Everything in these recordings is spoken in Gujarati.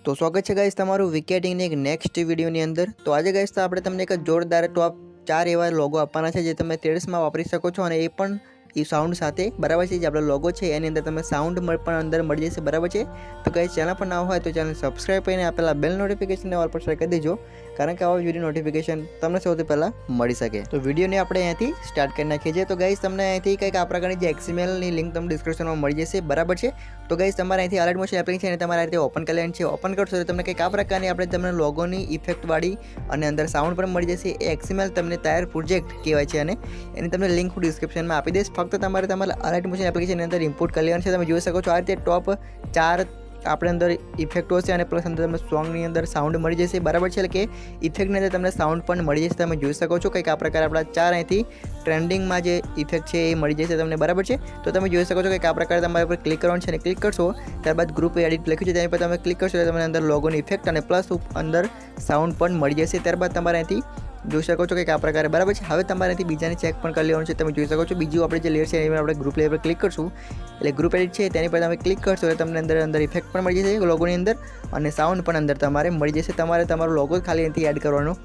तो स्वागत है गाइस तमारू विकेटिंग ने एक नेक्स्ट वीडियो अंदर। तो आज गाइस तो आपणे तमने एक जोरदार टॉप 4 एवा लोगो आपवाना छे जे तमे टेरेस में वापरी सको छो अने ए पण ई साउंड साथे बराबर है। जो लोगो है एनी अंदर तमे साउंड पण अंदर मळी जशे बराबर है। तो गाइस चैनल पर ना हो तो चैनल सब्सक्राइब करीने आपेला बेल नोटिफिकेशन ऑल पर सेट कर दीजो, कारण के आवा वीडियो नोटिफिकेशन तमने सौथी पहला मळी सके। तो वीडियो ने आपणे अहींथी स्टार्ट करी नाखीए छे। तो गाइस तमने अहींथी कंईक आ प्रकारनी जे XML नी लिंक तमने डिस्क्रिप्शन में मळी जशे बराबर है। तो गाइस तमारे अहींथी अलाइट मोशन एप्लिकेशन ने तमारे अहींथी ओपन कर लेवानी छे। ओपन करशो तो तमने कंईक आ प्रकारनी आपणे तमने लोगोनी इफेक्ट वाળી अने अंदर साउंड पण मळी जशे। ए XML तमने तैयार प्रोजेक्ट कहेवाय छे अने एनी तमने लिंक हूँ डिस्क्रिप्शन में आपी दईश। फक्त तमारे तमारा अलाइट मोशन एप्लिकेशन अंदर इम्पोर्ट कर लेवानी छे। तमे जोई शको छो आ रीते टॉप 4 આપણે અંદર ઇફેક્ટો છે અને પ્લસ અંદર તમને સોંગની અંદર સાઉન્ડ મળી જશે બરાબર છે। એટલે કે ઇફેક્ટની અંદર તમને સાઉન્ડ પણ મળી જશે। તમે જોઈ શકો છો કંઈક આ પ્રકારે આપણા 4 અહીંથી ટ્રેન્ડિંગમાં જે ઇફેક્ટ છે એ મળી જશે તમને બરાબર છે। તો તમે જોઈ શકો છો કંઈક આ પ્રકારે તમારે પર ક્લિક કરવાનું છે અને ક્લિક કરશો ત્યારબાદ ગ્રુપ એડિટ લખ્યું છે તેની પર તમે ક્લિક કરશો એટલે તમને અંદર લોગોની ઇફેક્ટ અને પ્લસ અંદર સાઉન્ડ પણ મળી જશે। ત્યારબાદ તમારે અહીંથી જોઈ શકો છો કે આ પ્રકારે બરાબર છે। હવે તમારે અહીંથી બીજાને ચેક પણ કરી લેવાનું છે। તમે જોઈ શકો છો બીજું આપણે જે લેયર છે એમાં આપણે ગ્રુપ લેયર પર ક્લિક કરશું એટલે ગ્રુપ એડિટ છે તેની પર તમે ક્લિક કરશો એટલે તમને અંદર ઇફેક્ટ પણ મળી જશે લોગોની અંદર અને સાઉન્ડ પણ અંદર તમારે મળી જશે। તમારે તમારો લોગો ખાલી અહીંથી એડ કરવાનો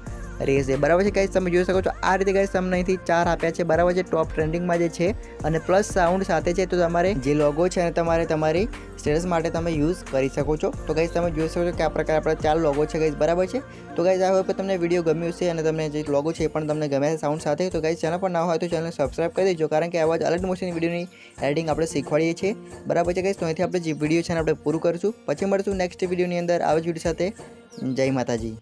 રહેશે બરાબર છે। ગાઈસ તમે જોઈ શકો છો આ રીતે ગાઈસ તમને અહીંથી 4 આપ્યા છે બરાબર છે ટોપ ટ્રેન્ડિંગમાં જે છે અને પ્લસ સાઉન્ડ સાથે છે। તો તમારે જે લોગો છે અને તમારે તમારી સ્ટેટસ માટે તમે યુઝ કરી શકો છો। તો ગાઈસ તમે જોઈ શકો છો કે આ પ્રકારે આપણા 4 લોગો છે ગાઈસ બરાબર છે। તો ગાઈસ આ હોપ તમને વિડીયો ગમ્યો છે અને તમને જે લોગો છે એ પણ તમને ગમે છે સાઉન્ડ સાથે। તો ગાઈસ ચેનલ પર ના હોય તો ચેનલ સબસ્ક્રાઇબ કરી દેજો, કારણ કે આવા જ અલગ મોશન વિડીયોની એડિટિંગ આપણે શીખવાડીએ છીએ બરાબર છે। ગાઈસ તો અહીંથી આપણે જે વિડીયો છે આપણે પૂરું કરીશું, પછી મળશું નેક્સ્ટ વિડીયોની અંદર આવા જ વિડીયો સાથે। જય માતાજી।